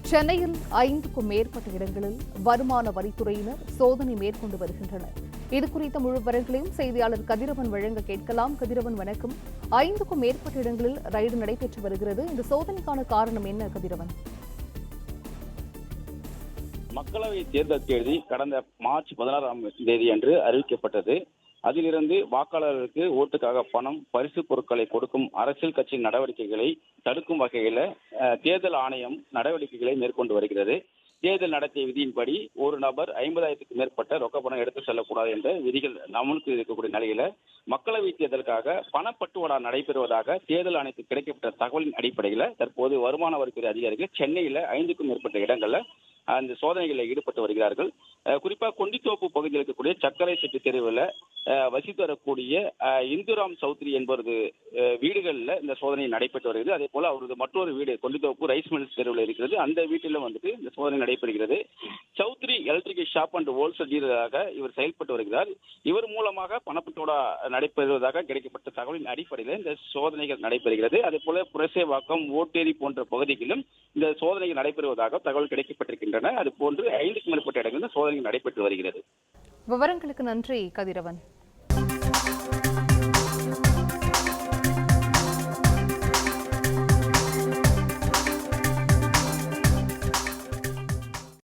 சென்னையில் 5க்கும் மேற்பட்ட இடங்களில் வருமான வரித்துறையினர் சோதனை மேற்கொண்டு வருகின்றனர். இதுகுறித்த முழு விவரங்களையும் செய்தியாளர் கதிரவன் வழங்க கேட்கலாம். கதிரவன், வணக்கம். 5க்கும் மேற்பட்ட இடங்களில் ரைடு நடைபெற்று வருகிறது. இந்த சோதனைக்கான காரணம் என்ன, கதிரவன்? மக்களவை தேர்தல் தேதி கடந்த மார்ச் 16ஆம் தேதி அன்று அறிவிக்கப்பட்டது. அதிலிருந்து வாக்காளர்களுக்கு ஓட்டுக்காக பணம், பரிசு பொருட்களை கொடுக்கும் அரசியல் கட்சியின் நடவடிக்கைகளை தடுக்கும் வகையில் தேர்தல் ஆணையம் நடவடிக்கைகளை மேற்கொண்டு வருகிறது. தேர்தல் நடத்தை விதியின்படி ஒரு நபர் 50,000க்கும் மேற்பட்ட ரொக்க பணம் எடுத்து செல்லக்கூடாது என்ற விதிகள் அமலுக்கு இருக்கக்கூடிய நிலையில மக்களவை தேர்தலுக்காக பணப்பட்டுவாடா நடைபெறுவதாக தேர்தல் ஆணையத்துக்கு கிடைக்கப்பட்ட தகவலின் அடிப்படையில் தற்போது வருமான வரித்துறை அதிகாரிகள் சென்னையில் 5க்கும் மேற்பட்ட இடங்கள்ல அந்த சோதனைகளில் ஈடுபட்டு வருகிறார்கள். குறிப்பாக கொண்டித்தோப்பு பகுதியில் இருக்கக்கூடிய சக்கரை செட்டு தெருவில் வசித்து வரக்கூடிய இந்துராம் சௌத்ரி என்பவரது வீடுகளில் இந்த சோதனை நடைபெற்று வருகிறது. அதே போல அவரது மற்றொரு வீடு கொண்டித்தோப்பு ரைஸ் மில்ஸ் தெருவில் இருக்கிறது. அந்த வீட்டிலும் வந்துட்டு இந்த சோதனை நடைபெறுகிறது. Chowdhury electrical shop and wholesale டீலராக இவர் செயல்பட்டு வருகிறார். இவர் மூலமாக பணப்பட்டோட நடைபெறுவதாக கிடைக்கப்பட்ட தகவலின் அடிப்படையில் இந்த சோதனைகள் நடைபெறுகிறது. அதே போல புரசேவாக்கம், ஓட்டேரி போன்ற பகுதிகளிலும் இந்த சோதனைகள் நடைபெறுவதாக தகவல் கிடைக்கப்பட்டிருக்கின்றன. அது போன்று 5க்கும் மேற்பட்ட இடங்களில் சோதனை நடைபெற்று வருகிறது. விவரங்களுக்கு நன்றி, கதிரவன்.